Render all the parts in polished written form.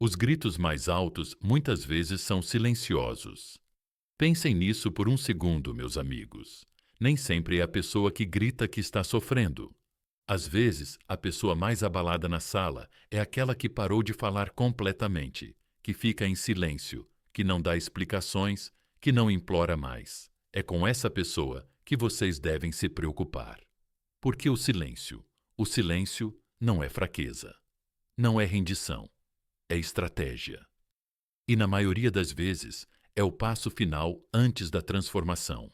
Os gritos mais altos muitas vezes são silenciosos. Pensem nisso por um segundo, meus amigos. Nem sempre é a pessoa que grita que está sofrendo. Às vezes, a pessoa mais abalada na sala é aquela que parou de falar completamente, que fica em silêncio, que não dá explicações, que não implora mais. É com essa pessoa que vocês devem se preocupar. Porque o silêncio não é fraqueza, não é rendição, é estratégia. E na maioria das vezes, é o passo final antes da transformação.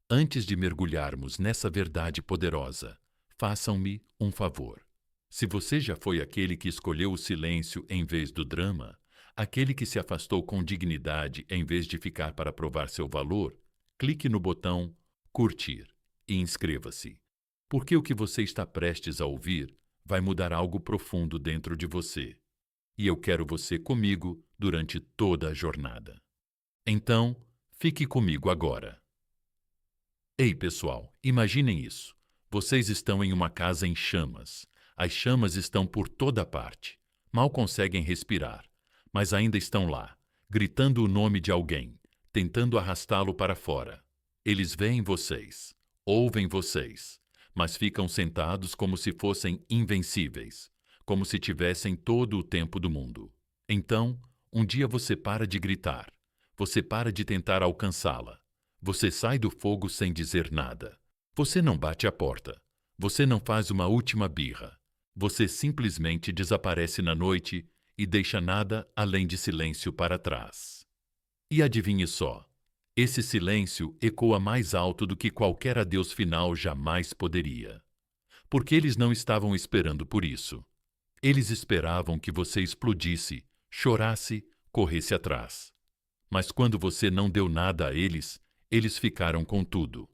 Antes de mergulharmos nessa verdade poderosa, façam-me um favor. Se você já foi aquele que escolheu o silêncio em vez do drama, aquele que se afastou com dignidade em vez de ficar para provar seu valor, clique no botão curtir e inscreva-se. Porque o que você está prestes a ouvir vai mudar algo profundo dentro de você. E eu quero você comigo durante toda a jornada. Então, fique comigo agora. Ei, pessoal, imaginem isso. Vocês estão em uma casa em chamas. As chamas estão por toda parte. Mal conseguem respirar, mas ainda estão lá, gritando o nome de alguém, tentando arrastá-lo para fora. Eles veem vocês, ouvem vocês, mas ficam sentados como se fossem invencíveis, como se tivessem todo o tempo do mundo. Então, um dia você para de gritar, você para de tentar alcançá-la. Você sai do fogo sem dizer nada. Você não bate a porta. Você não faz uma última birra. Você simplesmente desaparece na noite e deixa nada além de silêncio para trás. E adivinhe só, esse silêncio ecoa mais alto do que qualquer adeus final jamais poderia. Porque eles não estavam esperando por isso. Eles esperavam que você explodisse, chorasse, corresse atrás. Mas quando você não deu nada a eles, eles ficaram com tudo.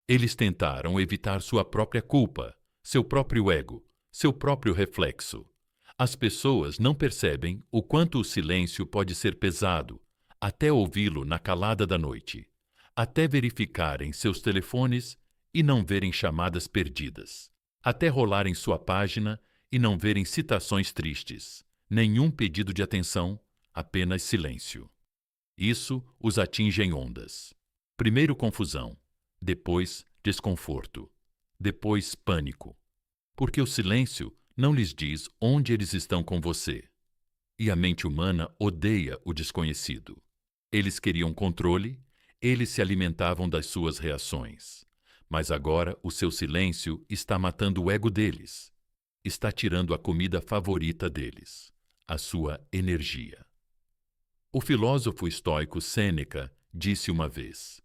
Eles tentaram evitar sua própria culpa, seu próprio ego, seu próprio reflexo. As pessoas não percebem o quanto o silêncio pode ser pesado, até ouvi-lo na calada da noite, até verificarem seus telefones e não verem chamadas perdidas, até rolarem sua página e não verem citações tristes, nenhum pedido de atenção, apenas silêncio. Isso os atinge em ondas. Primeiro confusão, depois desconforto, depois pânico. Porque o silêncio não lhes diz onde eles estão com você. E a mente humana odeia o desconhecido. Eles queriam controle, eles se alimentavam das suas reações. Mas agora o seu silêncio está matando o ego deles. Está tirando a comida favorita deles, a sua energia. O filósofo estoico Sêneca disse uma vez: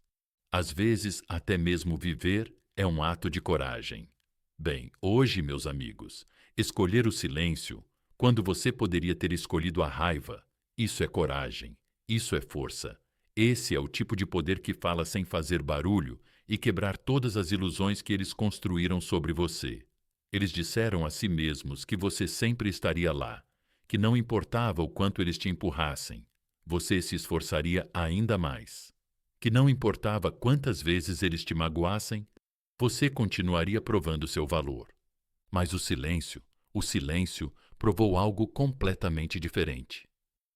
às vezes, até mesmo viver é um ato de coragem. Bem, hoje, meus amigos, escolher o silêncio, quando você poderia ter escolhido a raiva, isso é coragem, isso é força. Esse é o tipo de poder que fala sem fazer barulho e quebrar todas as ilusões que eles construíram sobre você. Eles disseram a si mesmos que você sempre estaria lá, que não importava o quanto eles te empurrassem, você se esforçaria ainda mais. Que não importava quantas vezes eles te magoassem, você continuaria provando seu valor. Mas o silêncio provou algo completamente diferente.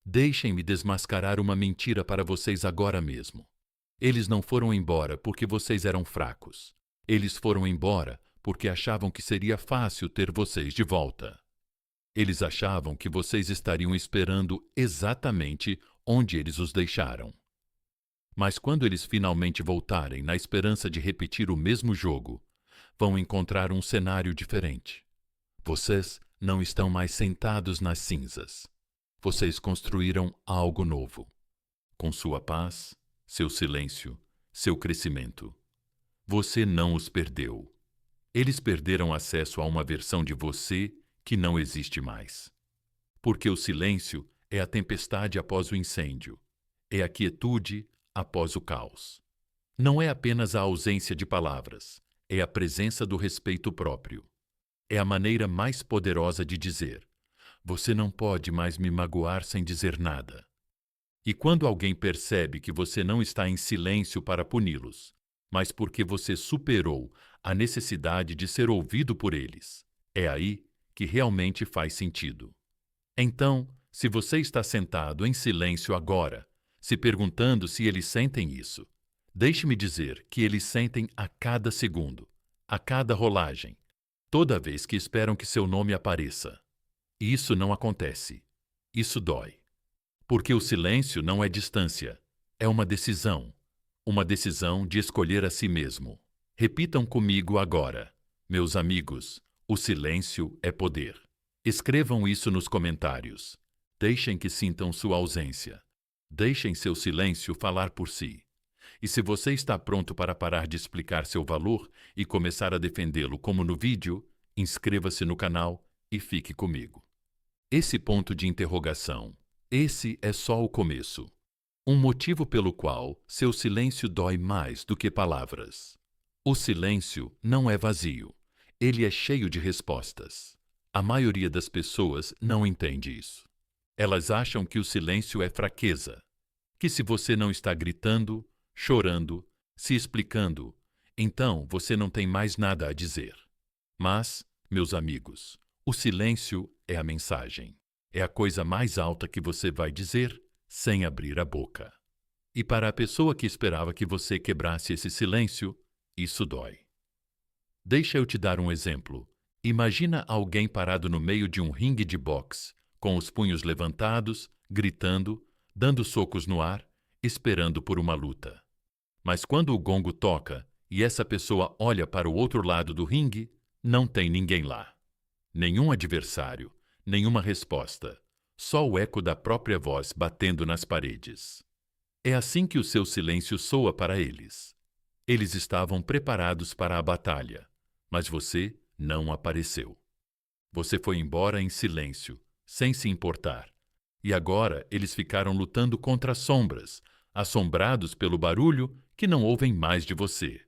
Deixem-me desmascarar uma mentira para vocês agora mesmo. Eles não foram embora porque vocês eram fracos. Eles foram embora porque achavam que seria fácil ter vocês de volta. Eles achavam que vocês estariam esperando exatamente onde eles os deixaram. Mas quando eles finalmente voltarem na esperança de repetir o mesmo jogo, vão encontrar um cenário diferente. Vocês não estão mais sentados nas cinzas. Vocês construíram algo novo. Com sua paz, seu silêncio, seu crescimento. Você não os perdeu. Eles perderam acesso a uma versão de você que não existe mais. Porque o silêncio é a tempestade após o incêndio, é a quietude após o caos. Não é apenas a ausência de palavras, é a presença do respeito próprio. É a maneira mais poderosa de dizer: você não pode mais me magoar sem dizer nada. E quando alguém percebe que você não está em silêncio para puni-los, mas porque você superou a necessidade de ser ouvido por eles, é aí que realmente faz sentido. Então, Se você está sentado em silêncio agora, se perguntando se eles sentem isso, deixe-me dizer que eles sentem a cada segundo, a cada rolagem, toda vez que esperam que seu nome apareça. E isso não acontece. Isso dói. Porque o silêncio não é distância, é uma decisão de escolher a si mesmo. Repitam comigo agora, meus amigos, o silêncio é poder. Escrevam isso nos comentários. Deixem que sintam sua ausência. Deixem seu silêncio falar por si. E se você está pronto para parar de explicar seu valor e começar a defendê-lo como no vídeo, inscreva-se no canal e fique comigo. Esse ponto de interrogação, esse é só o começo. Um motivo pelo qual seu silêncio dói mais do que palavras. O silêncio não é vazio. Ele é cheio de respostas. A maioria das pessoas não entende isso. Elas acham que o silêncio é fraqueza, que se você não está gritando, chorando, se explicando, então você não tem mais nada a dizer. Mas, meus amigos, o silêncio é a mensagem. É a coisa mais alta que você vai dizer sem abrir a boca. E para a pessoa que esperava que você quebrasse esse silêncio, isso dói. Deixa eu te dar um exemplo. Imagina alguém parado no meio de um ringue de boxe, com os punhos levantados, gritando, dando socos no ar, esperando por uma luta. Mas quando o gongo toca e essa pessoa olha para o outro lado do ringue, não tem ninguém lá. Nenhum adversário, nenhuma resposta. Só o eco da própria voz batendo nas paredes. É assim que o seu silêncio soa para eles. Eles estavam preparados para a batalha, mas você não apareceu. Você foi embora em silêncio, sem se importar. E agora eles ficaram lutando contra as sombras, assombrados pelo barulho que não ouvem mais de você.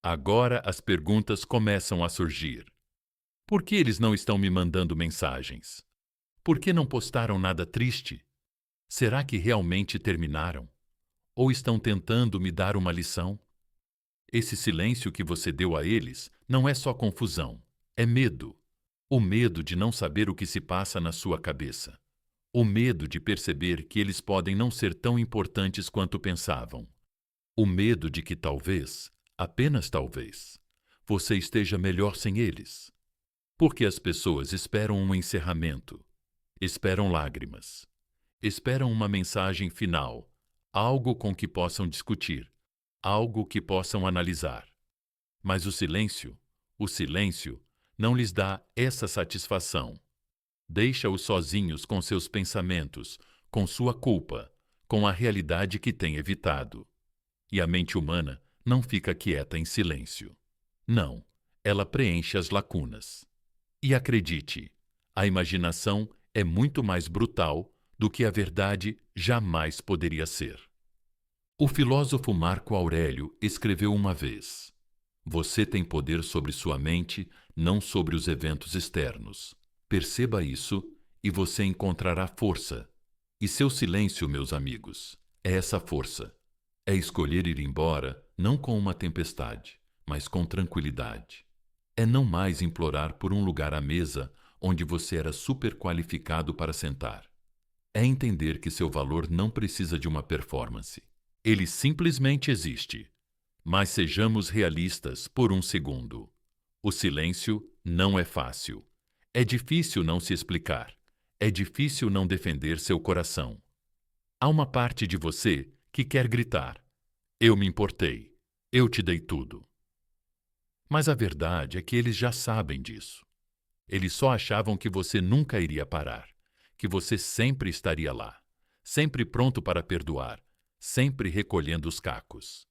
Agora as perguntas começam a surgir. Por que eles não estão me mandando mensagens? Por que não postaram nada triste? Será que realmente terminaram? Ou estão tentando me dar uma lição? Esse silêncio que você deu a eles não é só confusão, é medo. O medo de não saber o que se passa na sua cabeça. O medo de perceber que eles podem não ser tão importantes quanto pensavam. O medo de que talvez, apenas talvez, você esteja melhor sem eles. Porque as pessoas esperam um encerramento, esperam lágrimas, esperam uma mensagem final, algo com que possam discutir, algo que possam analisar. Mas o silêncio não lhes dá essa satisfação. Deixa-os sozinhos com seus pensamentos, com sua culpa, com a realidade que tem evitado. E a mente humana não fica quieta em silêncio. Não, ela preenche as lacunas. E acredite, a imaginação é muito mais brutal do que a verdade jamais poderia ser. O filósofo Marco Aurélio escreveu uma vez: você tem poder sobre sua mente, não sobre os eventos externos. Perceba isso e você encontrará força. E seu silêncio, meus amigos, é essa força. É escolher ir embora não com uma tempestade, mas com tranquilidade. É não mais implorar por um lugar à mesa onde você era super qualificado para sentar. É entender que seu valor não precisa de uma performance. Ele simplesmente existe. Mas sejamos realistas por um segundo. O silêncio não é fácil. É difícil não se explicar. É difícil não defender seu coração. Há uma parte de você que quer gritar: eu me importei. Eu te dei tudo. Mas a verdade é que eles já sabem disso. Eles só achavam que você nunca iria parar, que você sempre estaria lá, sempre pronto para perdoar, sempre recolhendo os cacos.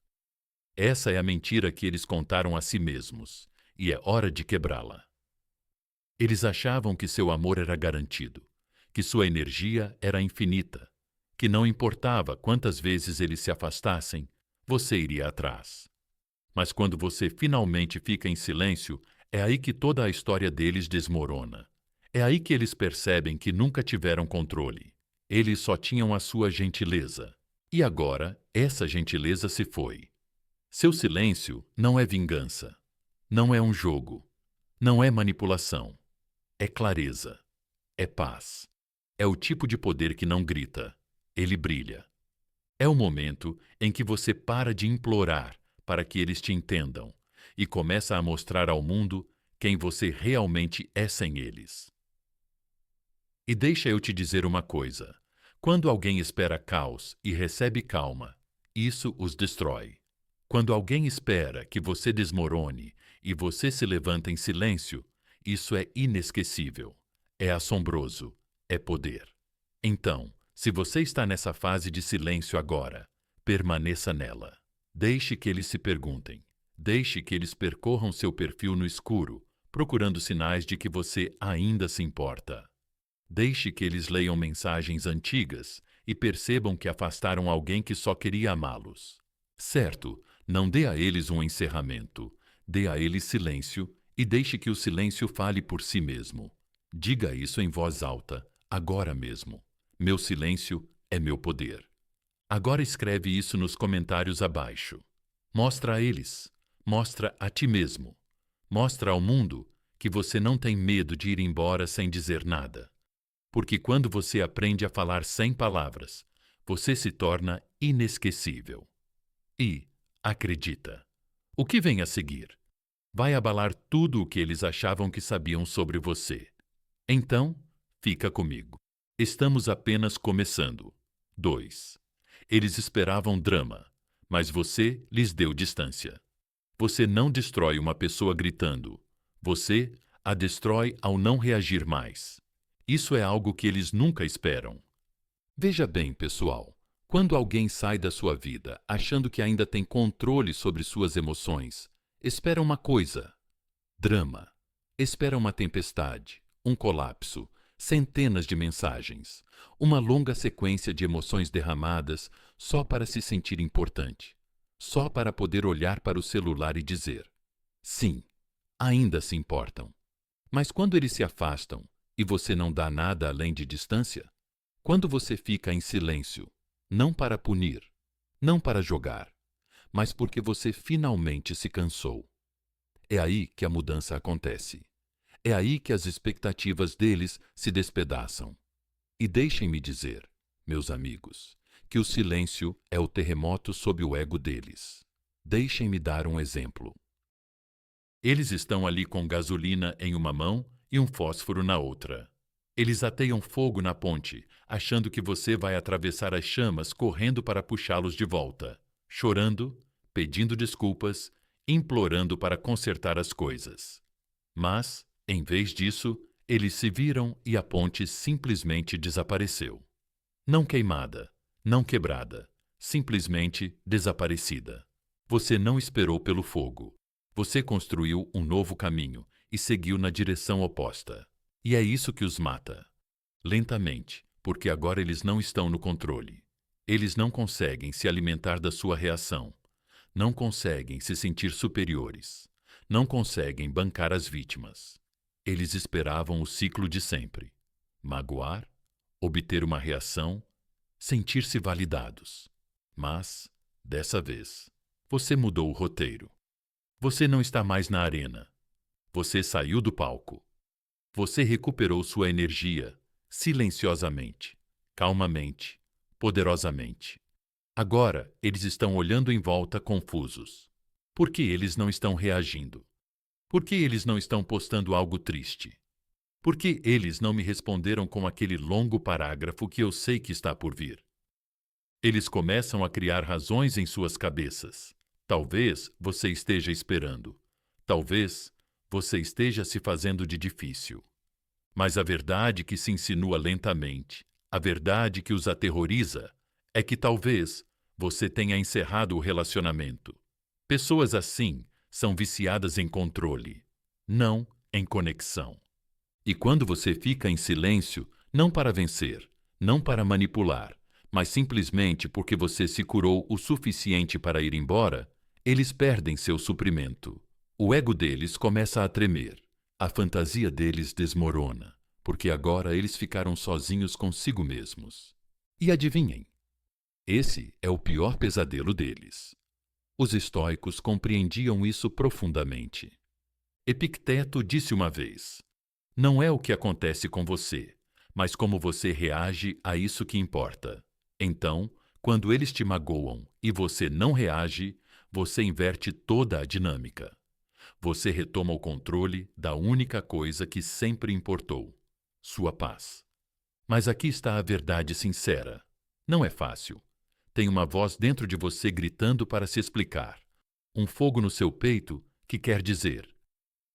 Essa é a mentira que eles contaram a si mesmos, e é hora de quebrá-la. Eles achavam que seu amor era garantido, que sua energia era infinita, que não importava quantas vezes eles se afastassem, você iria atrás. Mas quando você finalmente fica em silêncio, é aí que toda a história deles desmorona. É aí que eles percebem que nunca tiveram controle. Eles só tinham a sua gentileza. E agora, essa gentileza se foi. Seu silêncio não é vingança. Não é um jogo. Não é manipulação. É clareza. É paz. é o tipo de poder que não grita, ele brilha. É o momento em que você para de implorar para que eles te entendam e começa a mostrar ao mundo quem você realmente é sem eles. E deixa eu te dizer uma coisa: quando alguém espera caos e recebe calma, isso os destrói. Quando alguém espera que você desmorone e você se levanta em silêncio, isso é inesquecível, é assombroso, é poder. Então, se você está nessa fase de silêncio agora, permaneça nela. Deixe que eles se perguntem. Deixe que eles percorram seu perfil no escuro, procurando sinais de que você ainda se importa. Deixe que eles leiam mensagens antigas e percebam que afastaram alguém que só queria amá-los. Certo, não dê a eles um encerramento. Dê a eles silêncio e deixe que o silêncio fale por si mesmo. Diga isso em voz alta, agora mesmo. Meu silêncio é meu poder. Agora escreve isso nos comentários abaixo. Mostra a eles. Mostra a ti mesmo. Mostra ao mundo que você não tem medo de ir embora sem dizer nada. Porque quando você aprende a falar sem palavras, você se torna inesquecível. E, acredita, o que vem a seguir vai abalar tudo o que eles achavam que sabiam sobre você. Então, fica comigo. Estamos apenas começando. 2. Eles esperavam drama, mas você lhes deu distância. Você não destrói uma pessoa gritando. Você a destrói ao não reagir mais. Isso é algo que eles nunca esperam. Veja bem, pessoal, quando alguém sai da sua vida achando que ainda tem controle sobre suas emoções, espera uma coisa: drama. Espera uma tempestade, um colapso, centenas de mensagens, uma longa sequência de emoções derramadas só para se sentir importante, só para poder olhar para o celular e dizer: sim, ainda se importam. Mas quando eles se afastam e você não dá nada além de distância, quando você fica em silêncio, não para punir, não para jogar, mas porque você finalmente se cansou, é aí que a mudança acontece. É aí que as expectativas deles se despedaçam. E deixem-me dizer, meus amigos, que o silêncio é o terremoto sob o ego deles. Deixem-me dar um exemplo. Eles estão ali com gasolina em uma mão e um fósforo na outra. Eles ateiam fogo na ponte, achando que você vai atravessar as chamas correndo para puxá-los de volta, chorando, pedindo desculpas, implorando para consertar as coisas. Mas, em vez disso, eles se viram e a ponte simplesmente desapareceu. Não queimada, não quebrada, simplesmente desaparecida. Você não esperou pelo fogo. Você construiu um novo caminho e seguiu na direção oposta. E é isso que os mata. Lentamente, porque agora eles não estão no controle. Eles não conseguem se alimentar da sua reação. Não conseguem se sentir superiores. Não conseguem bancar as vítimas. Eles esperavam o ciclo de sempre: magoar, obter uma reação, sentir-se validados. Mas, dessa vez, você mudou o roteiro. Você não está mais na arena. Você saiu do palco. Você recuperou sua energia, silenciosamente, calmamente, poderosamente. Agora, eles estão olhando em volta confusos. Por que eles não estão reagindo? Por que eles não estão postando algo triste? Por que eles não me responderam com aquele longo parágrafo que eu sei que está por vir? Eles começam a criar razões em suas cabeças. Talvez você esteja esperando. Talvez você esteja se fazendo de difícil. Mas a verdade que se insinua lentamente, a verdade que os aterroriza, é que talvez você tenha encerrado o relacionamento. Pessoas assim são viciadas em controle, não em conexão. E quando você fica em silêncio, não para vencer, não para manipular, mas simplesmente porque você se curou o suficiente para ir embora, eles perdem seu suprimento. O ego deles começa a tremer. A fantasia deles desmorona, porque agora eles ficaram sozinhos consigo mesmos. E adivinhem? Esse é o pior pesadelo deles. Os estoicos compreendiam isso profundamente. Epicteto disse uma vez: não é o que acontece com você, mas como você reage a isso que importa. Então, quando eles te magoam e você não reage, você inverte toda a dinâmica. Você retoma o controle da única coisa que sempre importou: sua paz. Mas aqui está a verdade sincera. Não é fácil. Tem uma voz dentro de você gritando para se explicar. Um fogo no seu peito que quer dizer: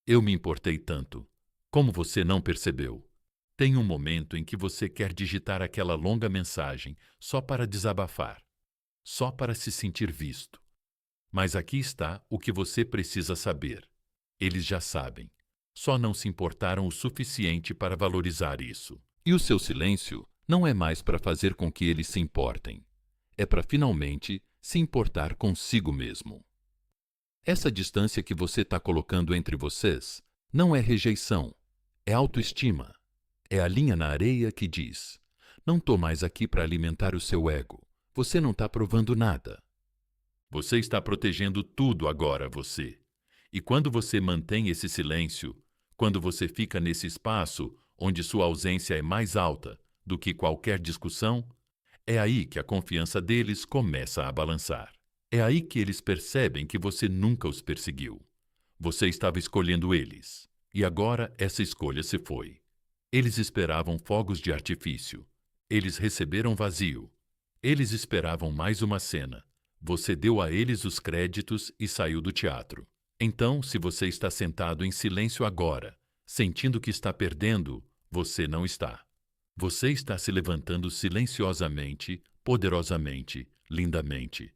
eu me importei tanto. Como você não percebeu? Tem um momento em que você quer digitar aquela longa mensagem só para desabafar, só para se sentir visto. Mas aqui está o que você precisa saber. Eles já sabem. Só não se importaram o suficiente para valorizar isso. E o seu silêncio não é mais para fazer com que eles se importem. É para finalmente se importar consigo mesmo. Essa distância que você está colocando entre vocês não é rejeição, é autoestima. É a linha na areia que diz: não estou mais aqui para alimentar o seu ego. Você não está provando nada. Você está protegendo tudo agora, você. E quando você mantém esse silêncio, quando você fica nesse espaço onde sua ausência é mais alta do que qualquer discussão, é aí que a confiança deles começa a balançar. É aí que eles percebem que você nunca os perseguiu. Você estava escolhendo eles. E agora essa escolha se foi. Eles esperavam fogos de artifício. Eles receberam vazio. Eles esperavam mais uma cena. Você deu a eles os créditos e saiu do teatro. Então, se você está sentado em silêncio agora, sentindo que está perdendo, você não está. Você está se levantando silenciosamente, poderosamente, lindamente.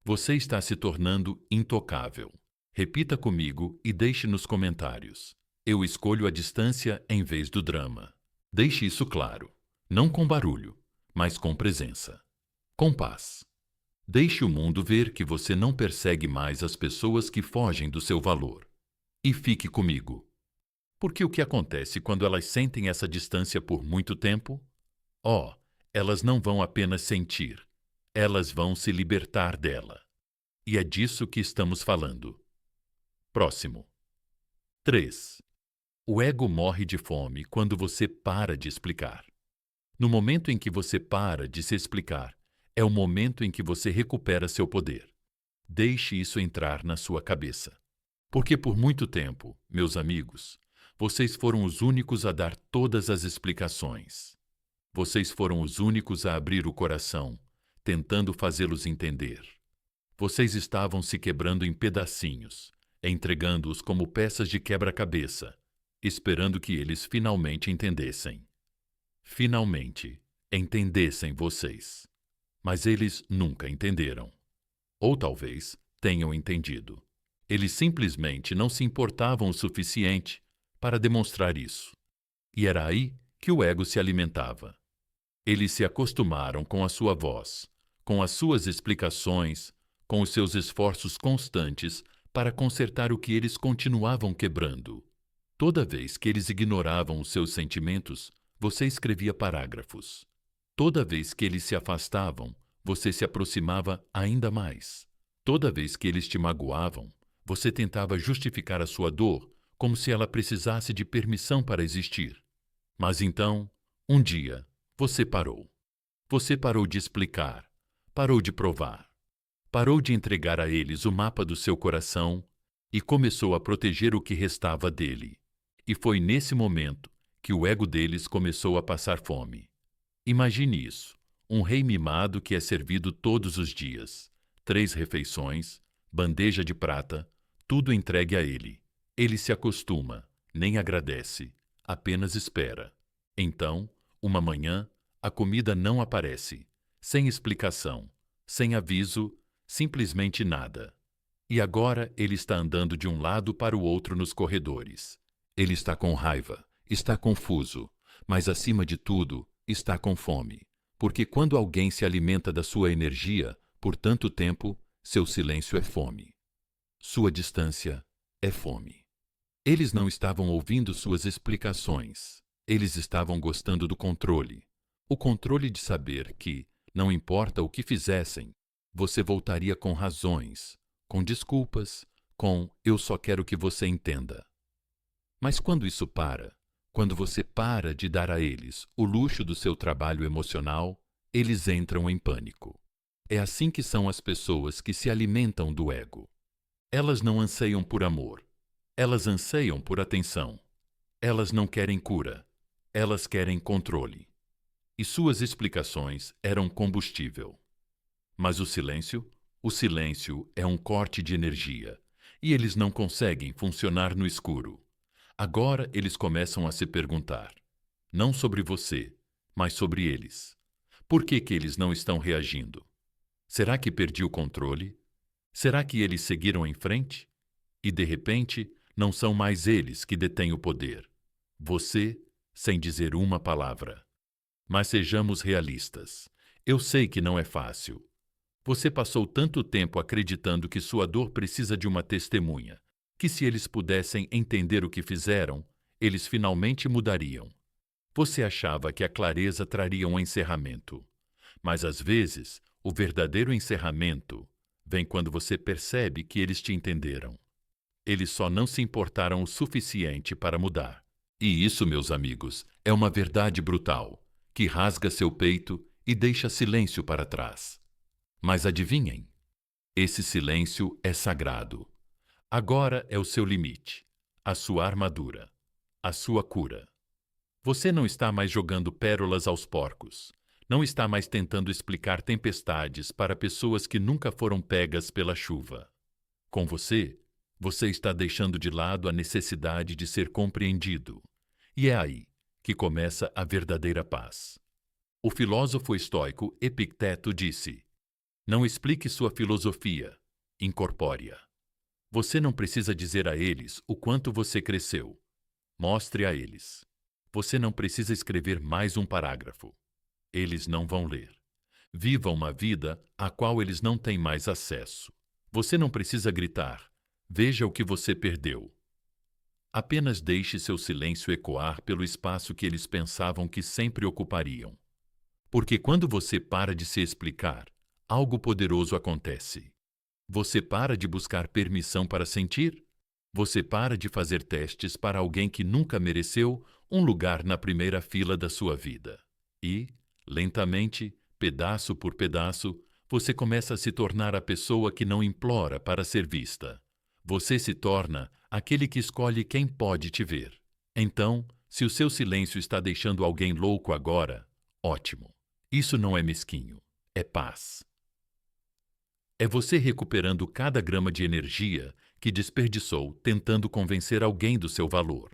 Você está se tornando intocável. Repita comigo e deixe nos comentários: eu escolho a distância em vez do drama. Deixe isso claro. Não com barulho, mas com presença. Com paz. Deixe o mundo ver que você não persegue mais as pessoas que fogem do seu valor. E fique comigo. Porque o que acontece quando elas sentem essa distância por muito tempo? Oh, elas não vão apenas sentir, elas vão se libertar dela. E é disso que estamos falando. Próximo. 3. O ego morre de fome quando você para de explicar. No momento em que você para de se explicar, é o momento em que você recupera seu poder. Deixe isso entrar na sua cabeça. Porque por muito tempo, meus amigos, vocês foram os únicos a dar todas as explicações. Vocês foram os únicos a abrir o coração, tentando fazê-los entender. Vocês estavam se quebrando em pedacinhos, entregando-os como peças de quebra-cabeça, esperando que eles finalmente entendessem. Finalmente, entendessem vocês. Mas eles nunca entenderam. Ou talvez tenham entendido. Eles simplesmente não se importavam o suficiente para demonstrar isso. E era aí que o ego se alimentava. Eles se acostumaram com a sua voz, com as suas explicações, com os seus esforços constantes para consertar o que eles continuavam quebrando. Toda vez que eles ignoravam os seus sentimentos, você escrevia parágrafos. Toda vez que eles se afastavam, você se aproximava ainda mais. Toda vez que eles te magoavam, você tentava justificar a sua dor como se ela precisasse de permissão para existir. Mas então, um dia, você parou. Você parou de explicar, parou de provar, parou de entregar a eles o mapa do seu coração e começou a proteger o que restava dele. E foi nesse momento que o ego deles começou a passar fome. Imagine isso, um rei mimado que é servido todos os dias, 3 refeições, bandeja de prata, tudo entregue a ele. Ele se acostuma, nem agradece, apenas espera. Então, uma manhã, a comida não aparece, sem explicação, sem aviso, simplesmente nada. E agora ele está andando de um lado para o outro nos corredores. Ele está com raiva, está confuso, mas acima de tudo, está com fome. Porque quando alguém se alimenta da sua energia por tanto tempo, seu silêncio é fome. Sua distância é fome. Eles não estavam ouvindo suas explicações. Eles estavam gostando do controle. O controle de saber que, não importa o que fizessem, você voltaria com razões, com desculpas, com "eu só quero que você entenda". Mas quando isso para, Quando você para de dar a eles o luxo do seu trabalho emocional, eles entram em pânico. É assim que são as pessoas que se alimentam do ego. Elas não anseiam por amor. Elas anseiam por atenção. Elas não querem cura. Elas querem controle. E suas explicações eram combustível. Mas o silêncio é um corte de energia, e eles não conseguem funcionar no escuro. Agora eles começam a se perguntar, não sobre você, mas sobre eles. Por que eles não estão reagindo? Será que perdi o controle? Será que eles seguiram em frente? E de repente, não são mais eles que detêm o poder. Você, sem dizer uma palavra. Mas sejamos realistas. Eu sei que não é fácil. Você passou tanto tempo acreditando que sua dor precisa de uma testemunha, que se eles pudessem entender o que fizeram, eles finalmente mudariam. Você achava que a clareza traria um encerramento. Mas às vezes, o verdadeiro encerramento vem quando você percebe que eles te entenderam. Eles só não se importaram o suficiente para mudar. E isso, meus amigos, é uma verdade brutal, que rasga seu peito e deixa silêncio para trás. Mas adivinhem? Esse silêncio é sagrado. Agora é o seu limite, a sua armadura, a sua cura. Você não está mais jogando pérolas aos porcos. Não está mais tentando explicar tempestades para pessoas que nunca foram pegas pela chuva. Com você, você está deixando de lado a necessidade de ser compreendido. E é aí que começa a verdadeira paz. O filósofo estoico Epicteto disse: não explique sua filosofia, incorpore-a. Você não precisa dizer a eles o quanto você cresceu. Mostre a eles. Você não precisa escrever mais um parágrafo. Eles não vão ler. Viva uma vida à qual eles não têm mais acesso. Você não precisa gritar. Veja o que você perdeu. Apenas deixe seu silêncio ecoar pelo espaço que eles pensavam que sempre ocupariam. Porque quando você para de se explicar, algo poderoso acontece. Você para de buscar permissão para sentir? Você para de fazer testes para alguém que nunca mereceu um lugar na primeira fila da sua vida. E, lentamente, pedaço por pedaço, você começa a se tornar a pessoa que não implora para ser vista. Você se torna aquele que escolhe quem pode te ver. Então, se o seu silêncio está deixando alguém louco agora, ótimo. Isso não é mesquinho, é paz. É você recuperando cada grama de energia que desperdiçou tentando convencer alguém do seu valor.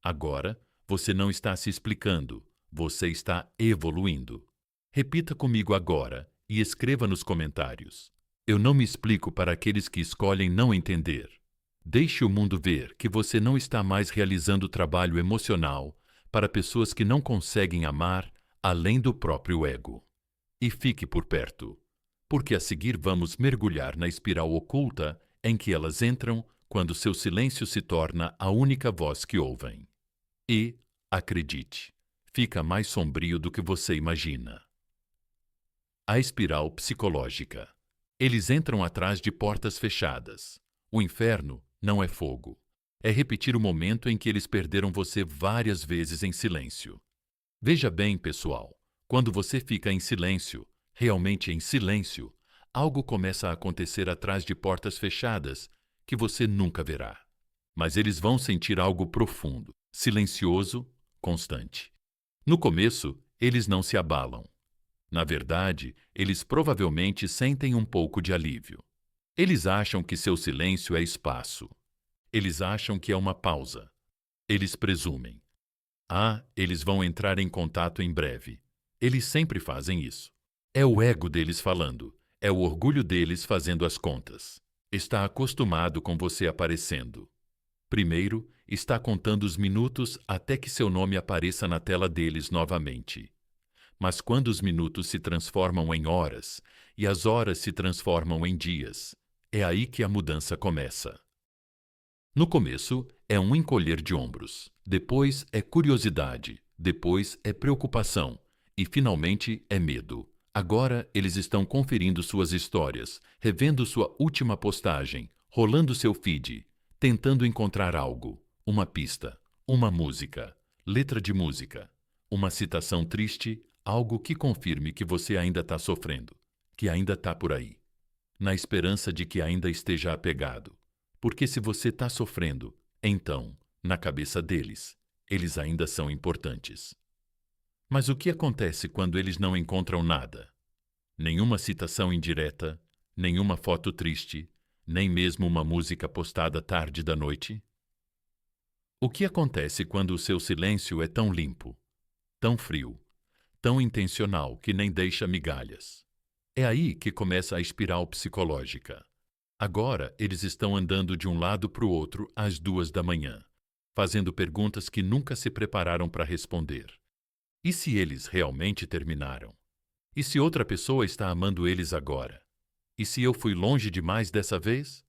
Agora, você não está se explicando, você está evoluindo. Repita comigo agora e escreva nos comentários. Eu não me explico para aqueles que escolhem não entender. Deixe o mundo ver que você não está mais realizando trabalho emocional para pessoas que não conseguem amar além do próprio ego. E fique por perto, porque a seguir vamos mergulhar na espiral oculta em que elas entram quando seu silêncio se torna a única voz que ouvem. E, acredite, fica mais sombrio do que você imagina. A espiral psicológica. Eles entram atrás de portas fechadas. O inferno não é fogo. É repetir o momento em que eles perderam você várias vezes em silêncio. Veja bem, pessoal, quando você fica em silêncio, realmente em silêncio, algo começa a acontecer atrás de portas fechadas que você nunca verá. Mas eles vão sentir algo profundo, silencioso, constante. No começo, eles não se abalam. Na verdade, eles provavelmente sentem um pouco de alívio. Eles acham que seu silêncio é espaço. Eles acham que é uma pausa. Eles presumem. Eles vão entrar em contato em breve. Eles sempre fazem isso. É o ego deles falando. É o orgulho deles fazendo as contas. Está acostumado com você aparecendo. Primeiro, está contando os minutos até que seu nome apareça na tela deles novamente. Mas quando os minutos se transformam em horas e as horas se transformam em dias, é aí que a mudança começa. No começo, é um encolher de ombros. Depois é curiosidade. Depois é preocupação. E, finalmente, é medo. Agora, eles estão conferindo suas histórias, revendo sua última postagem, rolando seu feed, tentando encontrar algo, uma pista, uma música, letra de música, uma citação triste, algo que confirme que você ainda está sofrendo, que ainda está por aí, na esperança de que ainda esteja apegado. Porque se você está sofrendo, então, na cabeça deles, eles ainda são importantes. Mas o que acontece quando eles não encontram nada? Nenhuma citação indireta, nenhuma foto triste, nem mesmo uma música postada tarde da noite? O que acontece quando o seu silêncio é tão limpo, tão frio, tão intencional que nem deixa migalhas? É aí que começa a espiral psicológica. Agora eles estão andando de um lado para o outro às 2 da manhã, fazendo perguntas que nunca se prepararam para responder. E se eles realmente terminaram? E se outra pessoa está amando eles agora? E se eu fui longe demais dessa vez?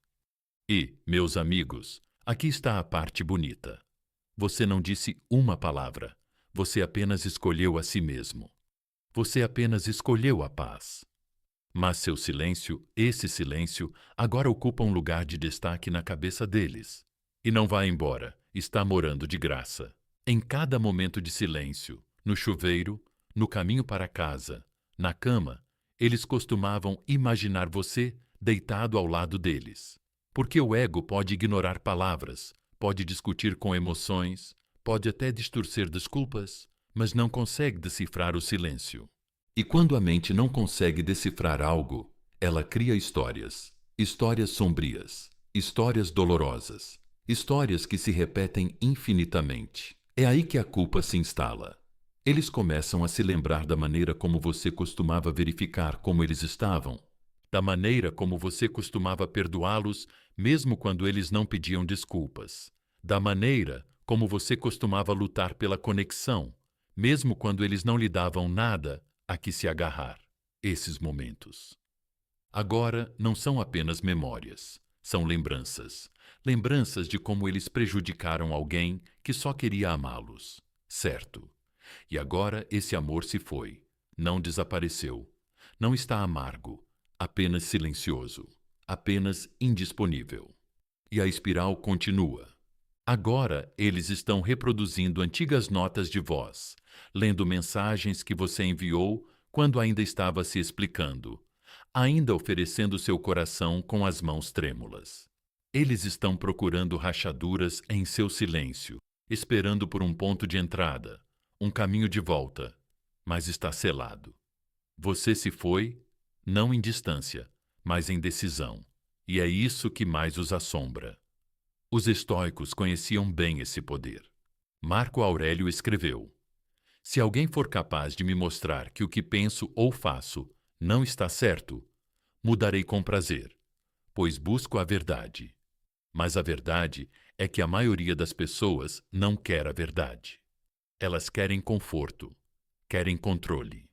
E, meus amigos, aqui está a parte bonita. Você não disse uma palavra. Você apenas escolheu a si mesmo. Você apenas escolheu a paz. Mas seu silêncio, esse silêncio, agora ocupa um lugar de destaque na cabeça deles. E não vai embora, está morando de graça. Em cada momento de silêncio, no chuveiro, no caminho para casa, na cama, eles costumavam imaginar você deitado ao lado deles. Porque o ego pode ignorar palavras, pode discutir com emoções, pode até distorcer desculpas, mas não consegue decifrar o silêncio. E quando a mente não consegue decifrar algo, ela cria histórias, histórias sombrias, histórias dolorosas, histórias que se repetem infinitamente. É aí que a culpa se instala. Eles começam a se lembrar da maneira como você costumava verificar como eles estavam, da maneira como você costumava perdoá-los mesmo quando eles não pediam desculpas, da maneira como você costumava lutar pela conexão, mesmo quando eles não lhe davam nada a que se agarrar. Esses momentos agora não são apenas memórias, são lembranças. Lembranças de como eles prejudicaram alguém que só queria amá-los, certo? E agora esse amor se foi, não desapareceu, não está amargo, apenas silencioso, apenas indisponível. E a espiral continua. Agora eles estão reproduzindo antigas notas de voz, lendo mensagens que você enviou quando ainda estava se explicando, ainda oferecendo seu coração com as mãos trêmulas. Eles estão procurando rachaduras em seu silêncio, esperando por um ponto de entrada, um caminho de volta, mas está selado. Você se foi, não em distância, mas em decisão, e é isso que mais os assombra. Os estoicos conheciam bem esse poder. Marco Aurélio escreveu: se alguém for capaz de me mostrar que o que penso ou faço não está certo, mudarei com prazer, pois busco a verdade. Mas a verdade é que a maioria das pessoas não quer a verdade. Elas querem conforto, querem controle.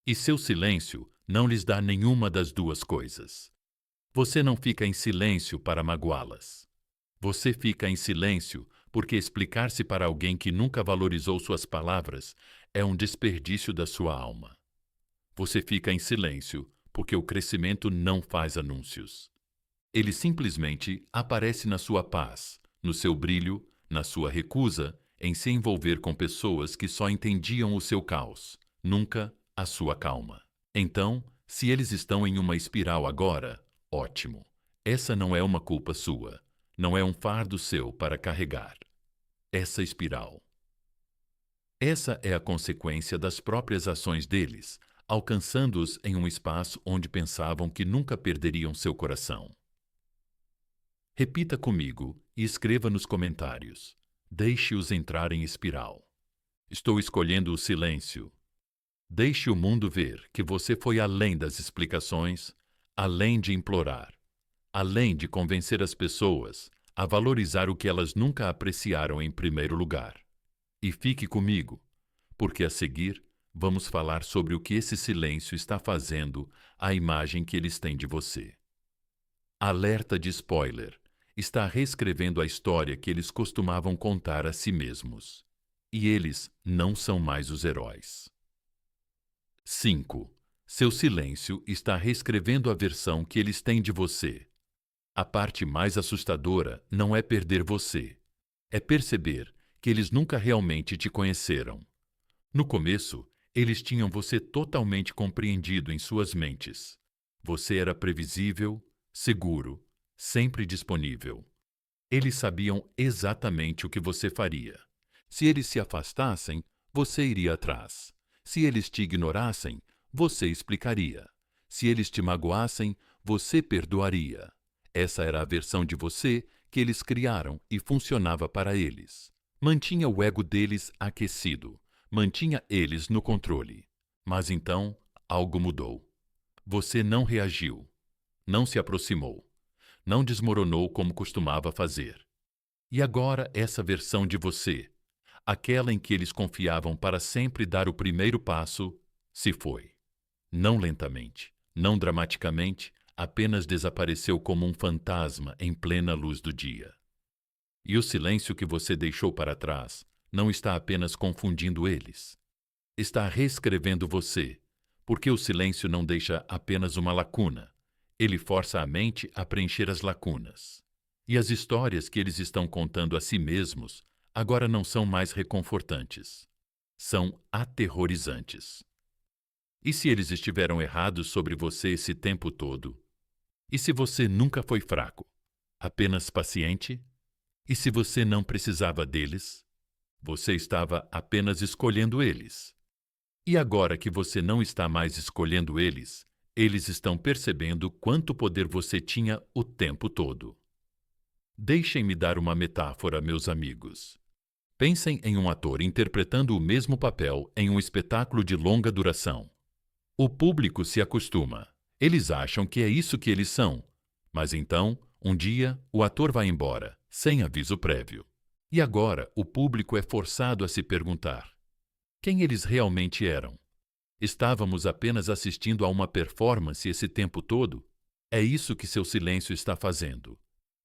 E seu silêncio não lhes dá nenhuma das duas coisas. Você não fica em silêncio para magoá-las. Você fica em silêncio porque explicar-se para alguém que nunca valorizou suas palavras é um desperdício da sua alma. Você fica em silêncio porque o crescimento não faz anúncios. Ele simplesmente aparece na sua paz, no seu brilho, na sua recusa em se envolver com pessoas que só entendiam o seu caos, nunca a sua calma. Então, se eles estão em uma espiral agora, ótimo. Essa não é uma culpa sua. Não é um fardo seu para carregar. Essa espiral. Essa é a consequência das próprias ações deles, alcançando-os em um espaço onde pensavam que nunca perderiam seu coração. Repita comigo e escreva nos comentários. Deixe-os entrar em espiral. Estou escolhendo o silêncio. Deixe o mundo ver que você foi além das explicações, além de implorar, além de convencer as pessoas a valorizar o que elas nunca apreciaram em primeiro lugar. E fique comigo, porque a seguir vamos falar sobre o que esse silêncio está fazendo à imagem que eles têm de você. Alerta de spoiler. Está reescrevendo a história que eles costumavam contar a si mesmos. E eles não são mais os heróis. 5. Seu silêncio está reescrevendo a versão que eles têm de você. A parte mais assustadora não é perder você, é perceber que eles nunca realmente te conheceram. No começo, eles tinham você totalmente compreendido em suas mentes. Você era previsível, seguro, sempre disponível. Eles sabiam exatamente o que você faria. Se eles se afastassem, você iria atrás. Se eles te ignorassem, você explicaria. Se eles te magoassem, você perdoaria. Essa era a versão de você que eles criaram e funcionava para eles. Mantinha o ego deles aquecido, mantinha eles no controle. Mas então, algo mudou. Você não reagiu, não se aproximou, não desmoronou como costumava fazer. E agora essa versão de você, aquela em que eles confiavam para sempre dar o primeiro passo, se foi. Não lentamente, não dramaticamente, apenas desapareceu como um fantasma em plena luz do dia. E o silêncio que você deixou para trás não está apenas confundindo eles. Está reescrevendo você, porque o silêncio não deixa apenas uma lacuna. Ele força a mente a preencher as lacunas. E as histórias que eles estão contando a si mesmos agora não são mais reconfortantes. São aterrorizantes. E se eles estiveram errados sobre você esse tempo todo? E se você nunca foi fraco, apenas paciente? E se você não precisava deles? Você estava apenas escolhendo eles. E agora que você não está mais escolhendo eles, eles estão percebendo quanto poder você tinha o tempo todo. Deixem-me dar uma metáfora, meus amigos. Pensem em um ator interpretando o mesmo papel em um espetáculo de longa duração. O público se acostuma. Eles acham que é isso que eles são. Mas então, um dia, o ator vai embora, sem aviso prévio. E agora, o público é forçado a se perguntar: quem eles realmente eram? Estávamos apenas assistindo a uma performance esse tempo todo? É isso que seu silêncio está fazendo.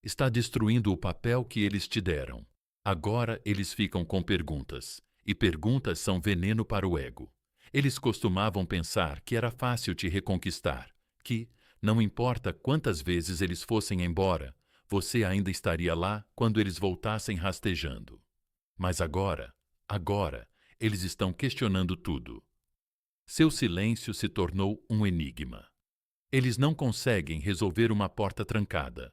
Está destruindo o papel que eles te deram. Agora eles ficam com perguntas, e perguntas são veneno para o ego. Eles costumavam pensar que era fácil te reconquistar, que, não importa quantas vezes eles fossem embora, você ainda estaria lá quando eles voltassem rastejando. Mas agora, eles estão questionando tudo. Seu silêncio se tornou um enigma. Eles não conseguem resolver uma porta trancada.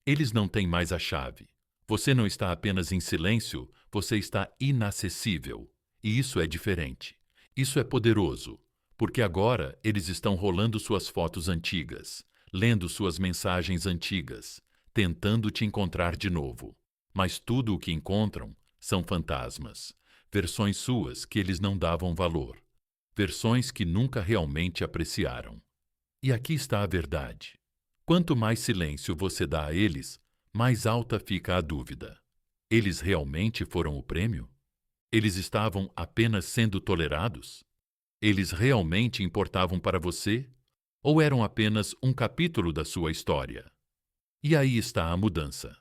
Eles não têm mais a chave. Você não está apenas em silêncio, você está inacessível. E isso é diferente. Isso é poderoso, porque agora eles estão rolando suas fotos antigas, lendo suas mensagens antigas, tentando te encontrar de novo. Mas tudo o que encontram são fantasmas, versões suas que eles não davam valor, versões que nunca realmente apreciaram. E aqui está a verdade. Quanto mais silêncio você dá a eles, mais alta fica a dúvida. Eles realmente foram o prêmio? Eles estavam apenas sendo tolerados? Eles realmente importavam para você? Ou eram apenas um capítulo da sua história? E aí está a mudança.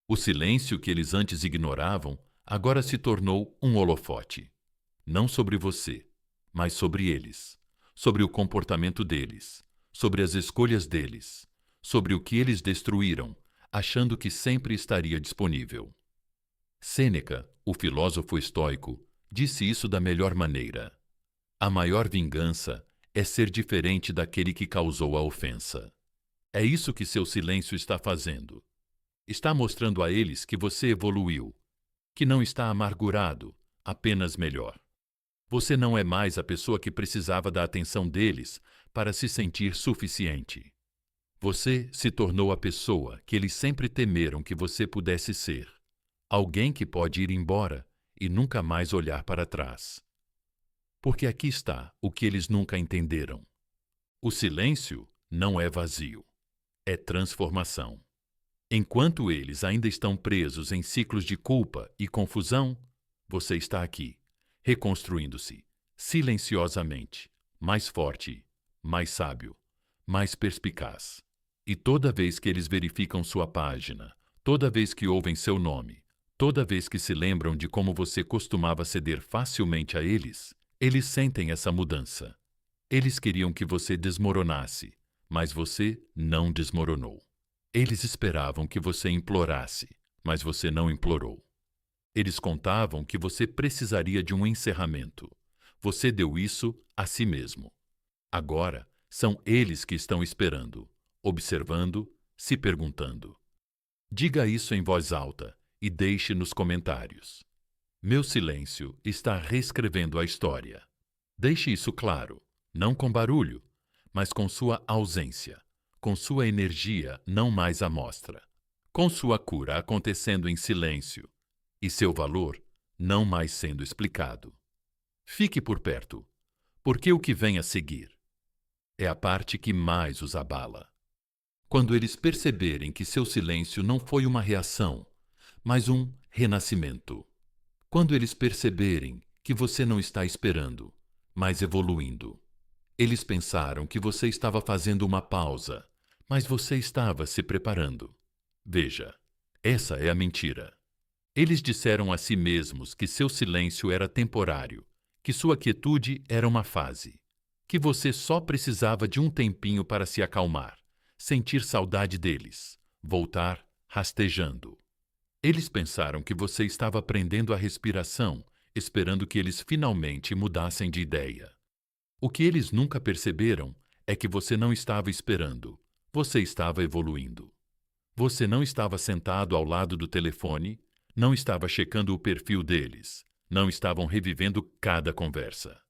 O silêncio que eles antes ignoravam agora se tornou um holofote. Não sobre você, mas sobre eles, sobre o comportamento deles, sobre as escolhas deles, sobre o que eles destruíram, achando que sempre estaria disponível. Sêneca, o filósofo estoico, disse isso da melhor maneira. A maior vingança é ser diferente daquele que causou a ofensa. É isso que seu silêncio está fazendo. Está mostrando a eles que você evoluiu, que não está amargurado, apenas melhor. Você não é mais a pessoa que precisava da atenção deles para se sentir suficiente. Você se tornou a pessoa que eles sempre temeram que você pudesse ser. Alguém que pode ir embora e nunca mais olhar para trás. Porque aqui está o que eles nunca entenderam. O silêncio não é vazio, é transformação. Enquanto eles ainda estão presos em ciclos de culpa e confusão, você está aqui, reconstruindo-se, silenciosamente, mais forte, mais sábio, mais perspicaz. E toda vez que eles verificam sua página, toda vez que ouvem seu nome, toda vez que se lembram de como você costumava ceder facilmente a eles sentem essa mudança. Eles queriam que você desmoronasse, mas você não desmoronou. Eles esperavam que você implorasse, mas você não implorou. Eles contavam que você precisaria de um encerramento. Você deu isso a si mesmo. Agora, são eles que estão esperando, observando, se perguntando. Diga isso em voz alta e deixe nos comentários. Meu silêncio está reescrevendo a história. Deixe isso claro, não com barulho, mas com sua ausência, com sua energia não mais à mostra, com sua cura acontecendo em silêncio e seu valor não mais sendo explicado. Fique por perto, porque o que vem a seguir é a parte que mais os abala. Quando eles perceberem que seu silêncio não foi uma reação, mas um renascimento. Quando eles perceberem que você não está esperando, mas evoluindo. Eles pensaram que você estava fazendo uma pausa, mas você estava se preparando. Veja, essa é a mentira. Eles disseram a si mesmos que seu silêncio era temporário, que sua quietude era uma fase, que você só precisava de um tempinho para se acalmar, sentir saudade deles, voltar rastejando. Eles pensaram que você estava aprendendo a respiração, esperando que eles finalmente mudassem de ideia. O que eles nunca perceberam é que você não estava esperando, você estava evoluindo. Você não estava sentado ao lado do telefone, não estava checando o perfil deles, não estavam revivendo cada conversa.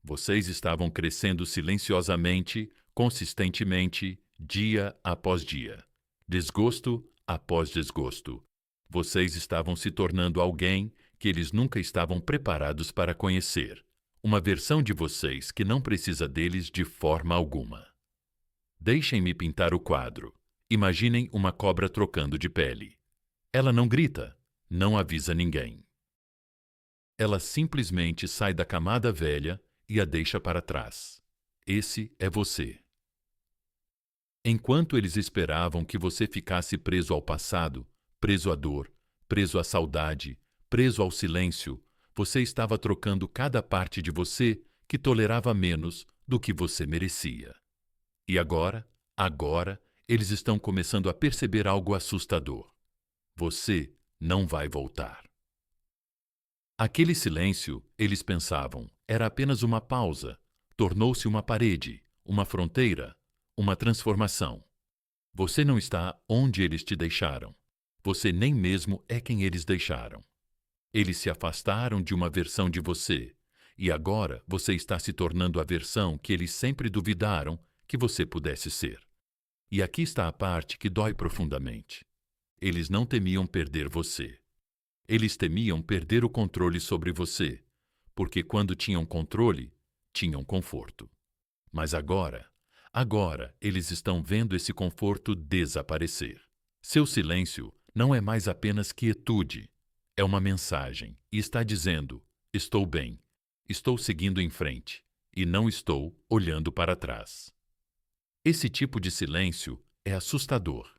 Vocês estavam crescendo silenciosamente, consistentemente, dia após dia. Desgosto após desgosto. Vocês estavam se tornando alguém que eles nunca estavam preparados para conhecer. Uma versão de vocês que não precisa deles de forma alguma. Deixem-me pintar o quadro. Imaginem uma cobra trocando de pele. Ela não grita, não avisa ninguém. Ela simplesmente sai da camada velha e a deixa para trás. Esse é você. Enquanto eles esperavam que você ficasse preso ao passado, preso à dor, preso à saudade, preso ao silêncio, você estava trocando cada parte de você que tolerava menos do que você merecia. E agora, eles estão começando a perceber algo assustador. Você não vai voltar. Aquele silêncio, eles pensavam, era apenas uma pausa, tornou-se uma parede, uma fronteira, uma transformação. Você não está onde eles te deixaram. Você nem mesmo é quem eles deixaram. Eles se afastaram de uma versão de você, e agora você está se tornando a versão que eles sempre duvidaram que você pudesse ser. E aqui está a parte que dói profundamente. Eles não temiam perder você. Eles temiam perder o controle sobre você, porque quando tinham controle, tinham conforto. Mas agora eles estão vendo esse conforto desaparecer. Seu silêncio não é mais apenas quietude, é uma mensagem e está dizendo: estou bem, estou seguindo em frente e não estou olhando para trás. Esse tipo de silêncio é assustador.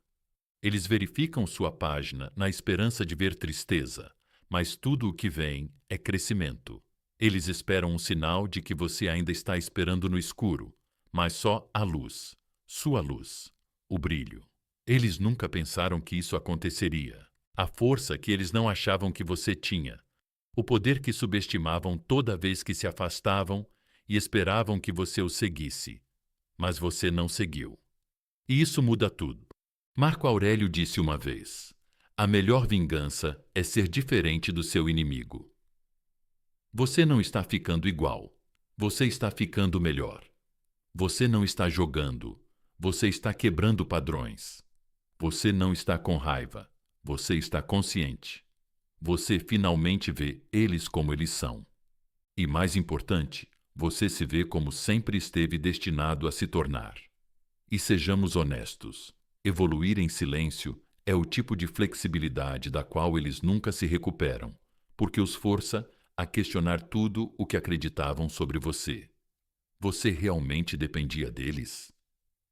Eles verificam sua página na esperança de ver tristeza, mas tudo o que vem é crescimento. Eles esperam um sinal de que você ainda está esperando no escuro, mas só a luz, sua luz, o brilho. Eles nunca pensaram que isso aconteceria. A força que eles não achavam que você tinha, o poder que subestimavam toda vez que se afastavam e esperavam que você o seguisse. Mas você não seguiu. E isso muda tudo. Marco Aurélio disse uma vez: a melhor vingança é ser diferente do seu inimigo. Você não está ficando igual. Você está ficando melhor. Você não está jogando. Você está quebrando padrões. Você não está com raiva. Você está consciente. Você finalmente vê eles como eles são. E mais importante, você se vê como sempre esteve destinado a se tornar. E sejamos honestos, evoluir em silêncio é o tipo de flexibilidade da qual eles nunca se recuperam, porque os força a questionar tudo o que acreditavam sobre você. Você realmente dependia deles?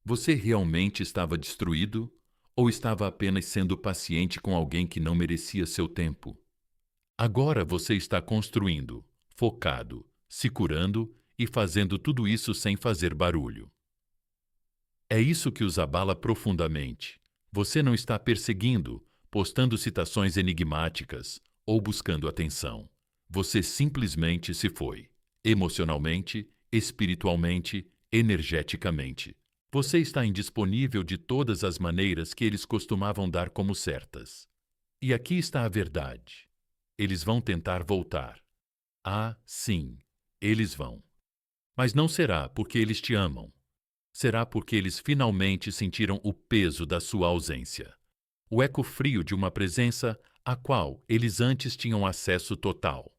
Você realmente estava destruído? Ou estava apenas sendo paciente com alguém que não merecia seu tempo? Agora você está construindo, focado, se curando e fazendo tudo isso sem fazer barulho. É isso que os abala profundamente. Você não está perseguindo, postando citações enigmáticas ou buscando atenção. Você simplesmente se foi. Emocionalmente, espiritualmente, energeticamente. Você está indisponível de todas as maneiras que eles costumavam dar como certas. E aqui está a verdade. Eles vão tentar voltar. Ah, sim, eles vão. Mas não será porque eles te amam. Será porque eles finalmente sentiram o peso da sua ausência. O eco frio de uma presença à qual eles antes tinham acesso total.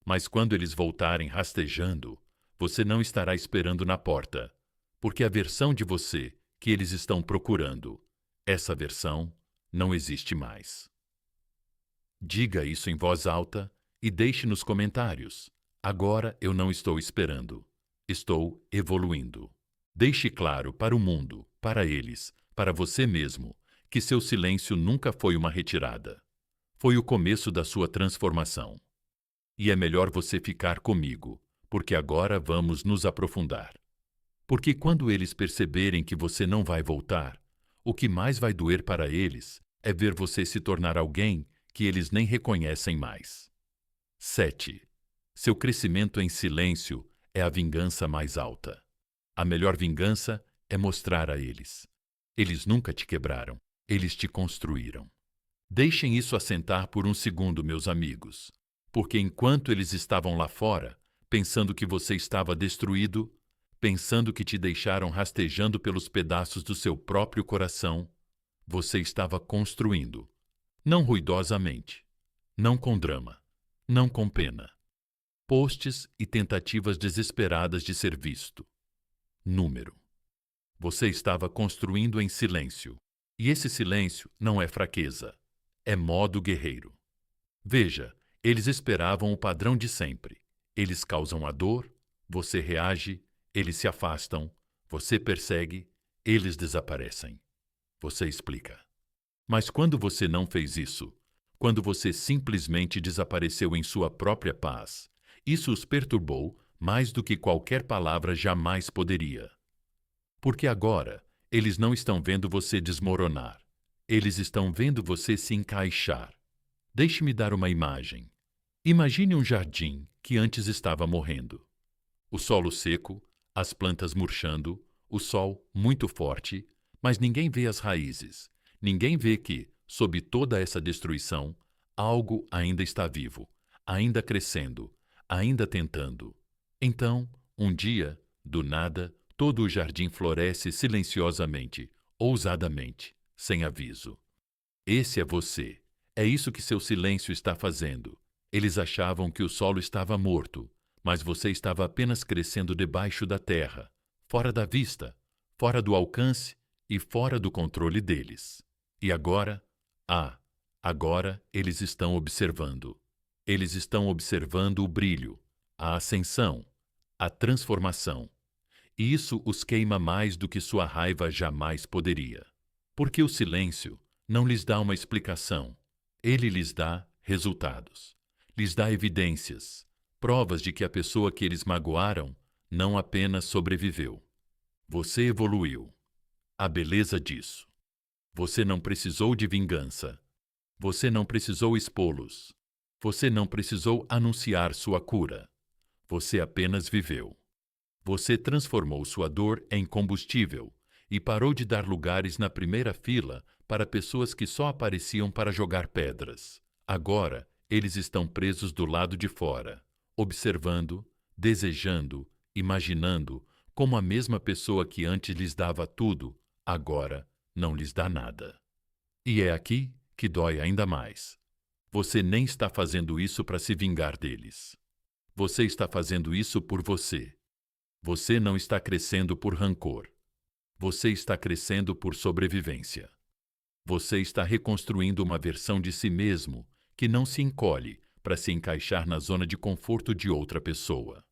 Mas quando eles voltarem rastejando, você não estará esperando na porta, porque a versão de você que eles estão procurando, essa versão não existe mais. Diga isso em voz alta e deixe nos comentários. Agora eu não estou esperando. Estou evoluindo. Deixe claro para o mundo, para eles, para você mesmo, que seu silêncio nunca foi uma retirada. Foi o começo da sua transformação. E é melhor você ficar comigo, porque agora vamos nos aprofundar. Porque quando eles perceberem que você não vai voltar, o que mais vai doer para eles é ver você se tornar alguém que eles nem reconhecem mais. 7. Seu crescimento em silêncio é a vingança mais alta. A melhor vingança é mostrar a eles. Eles nunca te quebraram, eles te construíram. Deixem isso assentar por um segundo, meus amigos, porque enquanto eles estavam lá fora, pensando que você estava destruído, pensando que te deixaram rastejando pelos pedaços do seu próprio coração, você estava construindo, não ruidosamente, não com drama, não com pena. Postes e tentativas desesperadas de ser visto. Número. Você estava construindo em silêncio, e esse silêncio não é fraqueza, é modo guerreiro. Veja, eles esperavam o padrão de sempre. Eles causam a dor, você reage, eles se afastam, você persegue, eles desaparecem. Você explica. Mas quando você não fez isso, quando você simplesmente desapareceu em sua própria paz, isso os perturbou mais do que qualquer palavra jamais poderia. Porque agora, eles não estão vendo você desmoronar. Eles estão vendo você se encaixar. Deixe-me dar uma imagem. Imagine um jardim que antes estava morrendo. O solo seco, as plantas murchando, o sol muito forte, mas ninguém vê as raízes. Ninguém vê que, sob toda essa destruição, algo ainda está vivo, ainda crescendo, ainda tentando. Então, um dia, do nada, todo o jardim floresce silenciosamente, ousadamente, sem aviso. Esse é você. É isso que seu silêncio está fazendo. Eles achavam que o solo estava morto, mas você estava apenas crescendo debaixo da terra, fora da vista, fora do alcance e fora do controle deles. E agora? Agora eles estão observando. Eles estão observando o brilho, a ascensão, a transformação. E isso os queima mais do que sua raiva jamais poderia. Porque o silêncio não lhes dá uma explicação. Ele lhes dá resultados. Lhes dá evidências, provas de que a pessoa que eles magoaram não apenas sobreviveu. Você evoluiu. A beleza disso. Você não precisou de vingança. Você não precisou expô-los. Você não precisou anunciar sua cura. Você apenas viveu. Você transformou sua dor em combustível e parou de dar lugares na primeira fila para pessoas que só apareciam para jogar pedras. Agora, eles estão presos do lado de fora, observando, desejando, imaginando como a mesma pessoa que antes lhes dava tudo, agora não lhes dá nada. E é aqui que dói ainda mais. Você nem está fazendo isso para se vingar deles. Você está fazendo isso por você. Você não está crescendo por rancor. Você está crescendo por sobrevivência. Você está reconstruindo uma versão de si mesmo que não se encolhe para se encaixar na zona de conforto de outra pessoa.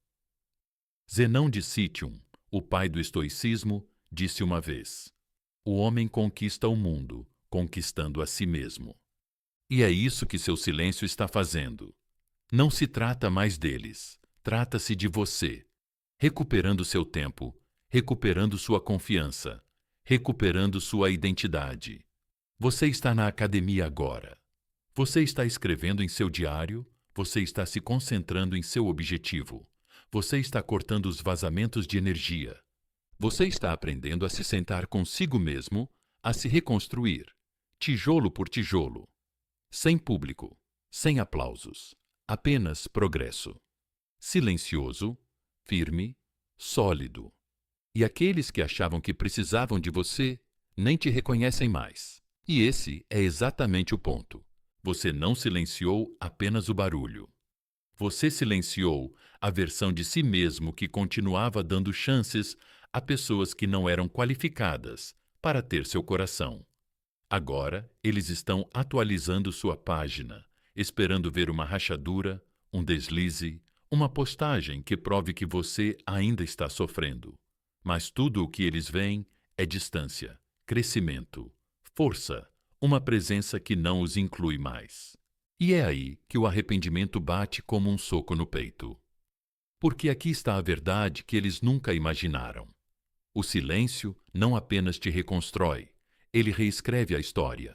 Zenão de Citium, o pai do estoicismo, disse uma vez: o homem conquista o mundo, conquistando a si mesmo. E é isso que seu silêncio está fazendo. Não se trata mais deles, trata-se de você, recuperando seu tempo, recuperando sua confiança, recuperando sua identidade. Você está na academia agora. Você está escrevendo em seu diário, você está se concentrando em seu objetivo. Você está cortando os vazamentos de energia. Você está aprendendo a se sentar consigo mesmo, a se reconstruir, tijolo por tijolo. Sem público, sem aplausos, apenas progresso. Silencioso, firme, sólido. E aqueles que achavam que precisavam de você nem te reconhecem mais. E esse é exatamente o ponto. Você não silenciou apenas o barulho. Você silenciou a versão de si mesmo que continuava dando chances a pessoas que não eram qualificadas para ter seu coração. Agora, eles estão atualizando sua página, esperando ver uma rachadura, um deslize, uma postagem que prove que você ainda está sofrendo. Mas tudo o que eles veem é distância, crescimento, força, uma presença que não os inclui mais. E é aí que o arrependimento bate como um soco no peito. Porque aqui está a verdade que eles nunca imaginaram. O silêncio não apenas te reconstrói, ele reescreve a história.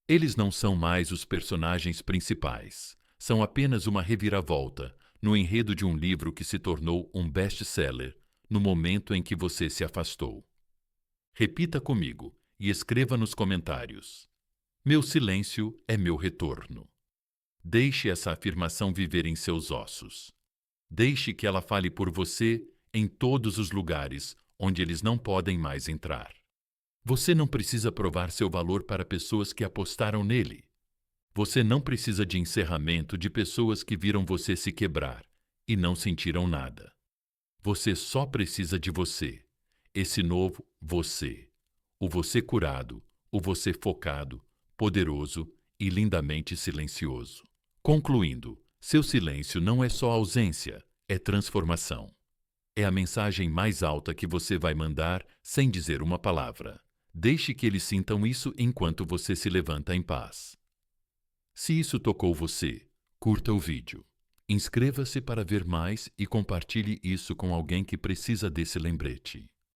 Eles não são mais os personagens principais, são apenas uma reviravolta no enredo de um livro que se tornou um best-seller no momento em que você se afastou. Repita comigo e escreva nos comentários: meu silêncio é meu retorno. Deixe essa afirmação viver em seus ossos. Deixe que ela fale por você em todos os lugares onde eles não podem mais entrar. Você não precisa provar seu valor para pessoas que apostaram nele. Você não precisa de encerramento de pessoas que viram você se quebrar e não sentiram nada. Você só precisa de você, esse novo você, o você curado, o você focado, poderoso e lindamente silencioso. Concluindo, seu silêncio não é só ausência, é transformação. É a mensagem mais alta que você vai mandar sem dizer uma palavra. Deixe que eles sintam isso enquanto você se levanta em paz. Se isso tocou você, curta o vídeo. Inscreva-se para ver mais e compartilhe isso com alguém que precisa desse lembrete.